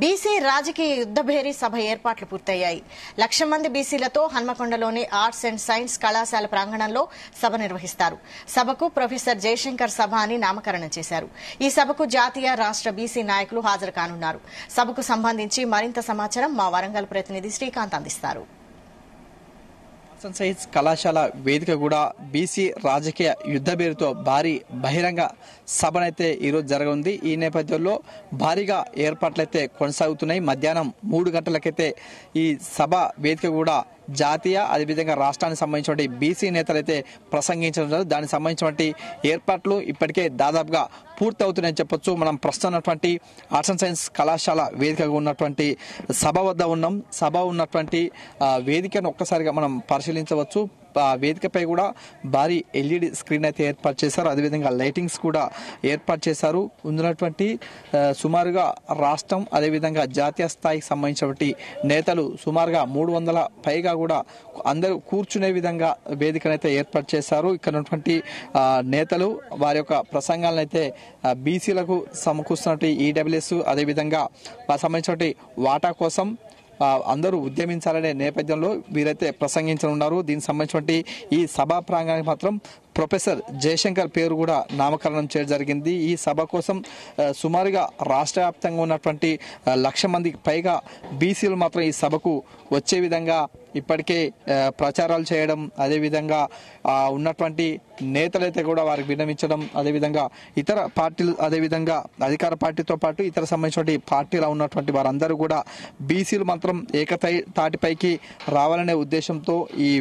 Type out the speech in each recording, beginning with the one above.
BC రాజకీయ యుద్ధభేరీ సభ ఏర్పాట్లు పూర్తయ్యాయి. 1,00,000 మంది బీసీలతో హన్మకొండలోని ఆర్ట్స్ అండ్ సైన్స్ కళాశాల ప్రాంగణంలో సభ నిర్వహిస్తారు. సభకు ప్రొఫెసర్ జయశంకర్ సభ అని నామకరణం చేశారు. ఈ సభకు జాతీయ రాష్ట్ర బీసీ నాయకులు హాజరు కానున్నారు. సభకు సంబంధించి మరింత సమాచారం మా వరంగల్ ప్రతినిధి శ్రీకాంత్ అందిస్తారు. సైన్స్ కళాశాల వేదిక కూడా బీసీ రాజకీయ యుద్ధ పేరుతో భారీ బహిరంగ సభనైతే ఈరోజు జరగనుంది. ఈ నేపథ్యంలో భారీగా ఏర్పాట్లయితే కొనసాగుతున్నాయి. మధ్యాహ్నం 3 గంటలకైతే ఈ సభ వేదిక కూడా జాతీయ అదేవిధంగా రాష్ట్రానికి సంబంధించిన బీసీ నేతలైతే ప్రసంగించడం. దానికి సంబంధించిన ఏర్పాట్లు ఇప్పటికే దాదాపుగా పూర్తవుతున్నాయని చెప్పొచ్చు. మనం ప్రస్తుతం ఉన్నటువంటి ఆర్ట్స్ అండ్ సైన్స్ కళాశాల వేదికగా ఉన్నటువంటి సభ వద్ద ఉన్నాం. సభ ఉన్నటువంటి వేదికను ఒక్కసారిగా మనం పరిశీలించవచ్చు. వేదికపై కూడా భారీ ఎల్ఈడి స్క్రీన్ అయితే ఏర్పాటు చేశారు. అదేవిధంగా లైటింగ్స్ కూడా ఏర్పాటు చేశారు. ఉన్నటువంటి సుమారుగా రాష్ట్రం అదేవిధంగా జాతీయ స్థాయికి సంబంధించినటువంటి నేతలు సుమారుగా 300 పైగా కూడా అందరూ కూర్చునే విధంగా వేదికనైతే ఏర్పాటు చేశారు. ఇక్కడ ఉన్నటువంటి నేతలు వారి యొక్క ప్రసంగాలను అయితే బీసీలకు సమకూర్చున్నటువంటి ఈడబ్ల్యూఎస్ అదేవిధంగా సంబంధించినటువంటి వాటా కోసం అందరూ ఉద్యమించాలనే నేపథ్యంలో వీరైతే ప్రసంగించనున్నారు. దీనికి సంబంధించిన ఈ సభా ప్రాంగణానికి మాత్రం ప్రొఫెసర్ జయశంకర్ పేరు కూడా నామకరణం చేయడం జరిగింది. ఈ సభ కోసం సుమారుగా రాష్ట్ర వ్యాప్తంగా ఉన్నటువంటి 1,00,000 మందికి పైగా బీసీలు మాత్రం ఈ సభకు వచ్చే విధంగా ఇప్పటికే ప్రచారాలు చేయడం, అదేవిధంగా ఉన్నటువంటి నేతలైతే కూడా వారికి విన్నవించడం, అదేవిధంగా ఇతర పార్టీలు అదేవిధంగా అధికార పార్టీతో పాటు ఇతర సంబంధించిన పార్టీలో ఉన్నటువంటి వారందరూ కూడా బీసీలు మాత్రం ఏకతాటిపైకి రావాలనే ఉద్దేశంతో ఈ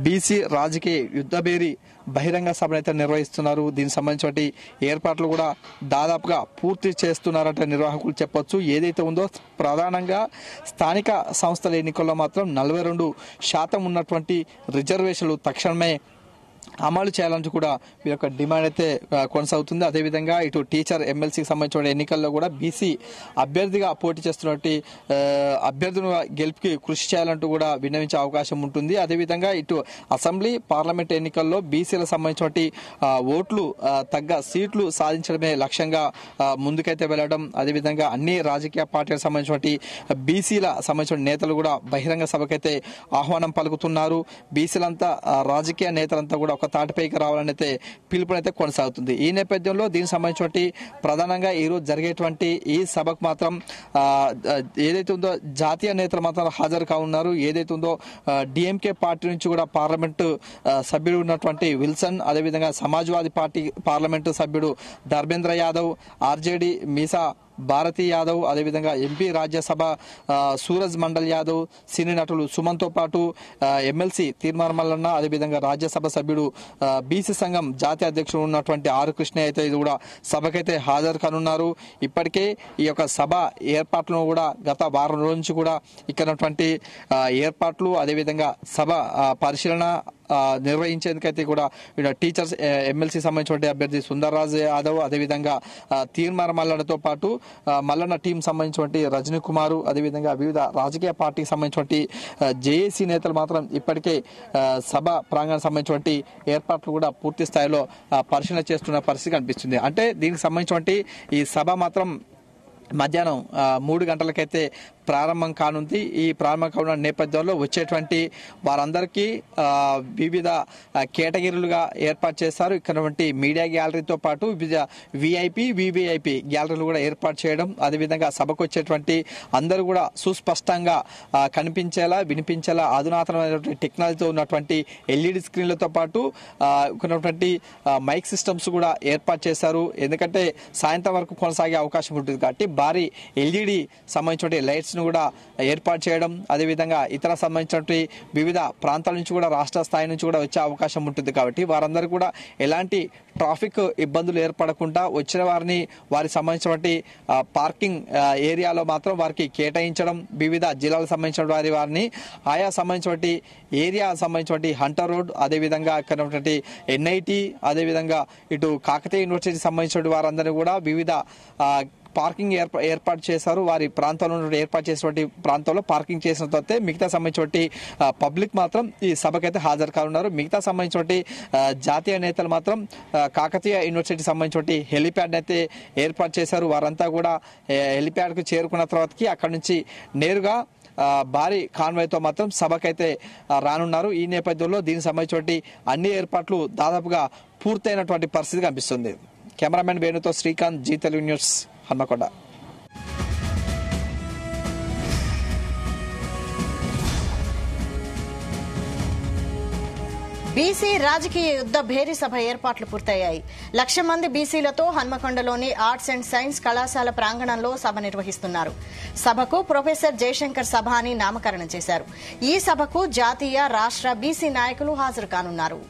బీసీ రాజకీయ యుద్ధభేరి బహిరంగ సభను అయితే నిర్వహిస్తున్నారు. దీనికి సంబంధించిన ఏర్పాట్లు కూడా దాదాపుగా పూర్తి చేస్తున్నారంటే నిర్వాహకులు చెప్పొచ్చు. ఏదైతే ఉందో ప్రధానంగా స్థానిక సంస్థల ఎన్నికల్లో మాత్రం 42% ఉన్నటువంటి రిజర్వేషన్లు తక్షణమే అమలు చేయాలంటూ కూడా వీరి యొక్క డిమాండ్ అయితే కొనసాగుతుంది. అదేవిధంగా ఇటు టీచర్ ఎమ్మెల్సీకి సంబంధించిన ఎన్నికల్లో కూడా బీసీ అభ్యర్థిగా పోటీ చేస్తున్నటువంటి అభ్యర్థుల గెలుపుకి కృషి చేయాలంటూ కూడా విన్నవించే అవకాశం ఉంటుంది. అదేవిధంగా ఇటు అసెంబ్లీ పార్లమెంట్ ఎన్నికల్లో బీసీలకు సంబంధించినటువంటి ఓట్లు తగ్గ సీట్లు సాధించడమే లక్ష్యంగా ముందుకైతే వెళ్లడం, అదేవిధంగా అన్ని రాజకీయ పార్టీలకు సంబంధించినటువంటి బీసీల సంబంధించిన నేతలు కూడా బహిరంగ సభకైతే ఆహ్వానం పలుకుతున్నారు. బీసీలంతా రాజకీయ నేతలంతా కూడా ఒక తాటిపైకి రావాలని అయితే పిలుపునైతే కొనసాగుతుంది. ఈ నేపథ్యంలో దీనికి సంబంధించిన ప్రధానంగా ఈరోజు జరిగేటువంటి ఈ సభకు మాత్రం ఏదైతే ఉందో జాతీయ నేతలు మాత్రం హాజరు కానున్నారు. ఏదైతే ఉందో డిఎంకే పార్టీ నుంచి కూడా పార్లమెంటు సభ్యుడు ఉన్నటువంటి విల్సన్, అదేవిధంగా సమాజ్వాదీ పార్టీ పార్లమెంటు సభ్యుడు ధర్మేంద్ర యాదవ్, ఆర్జేడీ మీసా భారతీ యాదవ్, అదేవిధంగా ఎంపీ రాజ్యసభ సూరజ్ మండల్ యాదవ్, సినీ నటులు సుమన్తో పాటు ఎమ్మెల్సీ తీర్మార్ మల్లన్న, అదేవిధంగా రాజ్యసభ సభ్యుడు బీసీ సంఘం జాతీయ అధ్యక్షుడు ఉన్నటువంటి ఆర్ కృష్ణ అయితే ఇది కూడా సభకైతే హాజరు కానున్నారు. ఇప్పటికే ఈ యొక్క సభ ఏర్పాట్లను కూడా గత వారం రోజు నుంచి కూడా ఇక్కడ ఉన్నటువంటి ఏర్పాట్లు అదేవిధంగా సభ పరిశీలన నిర్వహించేందుకైతే కూడా టీచర్స్ ఎమ్మెల్సీ సంబంధించిన అభ్యర్థి సుందర్రాజ్ యాదవ్, అదేవిధంగా తీర్మార్ మల్లన్నతో పాటు మల్లన్న టీం సంబంధించిన రజనీ కుమార్, అదేవిధంగా వివిధ రాజకీయ పార్టీకి సంబంధించిన జేఏసీ నేతలు మాత్రం ఇప్పటికే సభ ప్రాంగణం సంబంధించిన ఏర్పాట్లు కూడా పూర్తి స్థాయిలో పరిశీలన చేస్తున్న పరిస్థితి కనిపిస్తుంది. అంటే దీనికి సంబంధించిన ఈ సభ మాత్రం మధ్యాహ్నం 3 గంటలకైతే ప్రారంభం కానుంది. ఈ ప్రారంభం కానున్న నేపథ్యంలో వచ్చేటువంటి వారందరికీ వివిధ కేటగిరీలుగా ఏర్పాటు చేస్తారు. ఇక్కడ మీడియా గ్యాలరీతో పాటు వివిధ విఐపి వివిఐపి గ్యాలరీలు కూడా ఏర్పాటు చేయడం, అదేవిధంగా సభకు వచ్చేటువంటి అందరూ కూడా సుస్పష్టంగా కనిపించేలా వినిపించేలా అధునాతనమైనటువంటి టెక్నాలజీతో ఉన్నటువంటి ఎల్ఈడి స్క్రీన్లతో పాటు ఉన్నటువంటి మైక్ సిస్టమ్స్ కూడా ఏర్పాటు చేశారు. ఎందుకంటే సాయంత్రం వరకు కొనసాగే అవకాశం ఉంటుంది కాబట్టి భారీ ఎల్ఈడి సంబంధించిన లైట్స్ కూడా ఏర్పాటు చేయడం, అదేవిధంగా ఇతర సంబంధించినటువంటి వివిధ ప్రాంతాల నుంచి కూడా రాష్ట్ర స్థాయి నుంచి కూడా వచ్చే అవకాశం ఉంటుంది. కాబట్టి వారందరూ కూడా ఎలాంటి ట్రాఫిక్ ఇబ్బందులు ఏర్పడకుండా వచ్చిన వారిని వారికి సంబంధించినటువంటి పార్కింగ్ ఏరియాలో మాత్రం వారికి కేటాయించడం, వివిధ జిల్లాలకు సంబంధించిన వారిని ఆయా సంబంధించినటువంటి ఏరియా సంబంధించినటువంటి హంటర్ రోడ్, అదేవిధంగా ఇక్కడ ఉన్నటువంటి ఎన్ఐటి, అదేవిధంగా ఇటు కాకతీయ యూనివర్సిటీకి సంబంధించిన వారందరూ కూడా వివిధ పార్కింగ్ ఏర్పాటు చేశారు. వారి ప్రాంతంలో ఏర్పాటు చేసినటువంటి ప్రాంతంలో పార్కింగ్ చేసిన తర్వాత మిగతా సంబంధించినటువంటి పబ్లిక్ మాత్రం ఈ సభకైతే హాజరు కానున్నారు. మిగతా సంబంధించినటువంటి జాతీయ నేతలు మాత్రం కాకతీయ యూనివర్సిటీకి సంబంధించినటువంటి హెలిప్యాడ్ అయితే ఏర్పాటు చేశారు. వారంతా కూడా హెలిప్యాడ్ కు చేరుకున్న తర్వాతకి అక్కడ నుంచి నేరుగా భారీ కాన్వాయ్తో మాత్రం సభకైతే రానున్నారు. ఈ నేపథ్యంలో దీనికి సంబంధించినటువంటి అన్ని ఏర్పాట్లు దాదాపుగా పూర్తయినటువంటి పరిస్థితి కనిపిస్తుంది. కెమెరామెన్ వేణుతో శ్రీకాంత్, జీ తెలుగు న్యూస్, హన్మకొండ. బీసీ రాజకీయ యుద్ధ భేరీ సభ ఏర్పాట్లు పూర్తయ్యాయి. 1,00,000 మంది బీసీలతో హన్మకొండలోని ఆర్ట్స్ అండ్ సైన్స్ కళాశాల ప్రాంగణంలో సభ నిర్వహిస్తున్నారు. సభకు ప్రొఫెసర్ జయశంకర్ సభ అని నామకరణం చేశారు. ఈ సభకు జాతీయ, రాష్ట్ర బీసీ నాయకులు హాజరు కానున్నారు.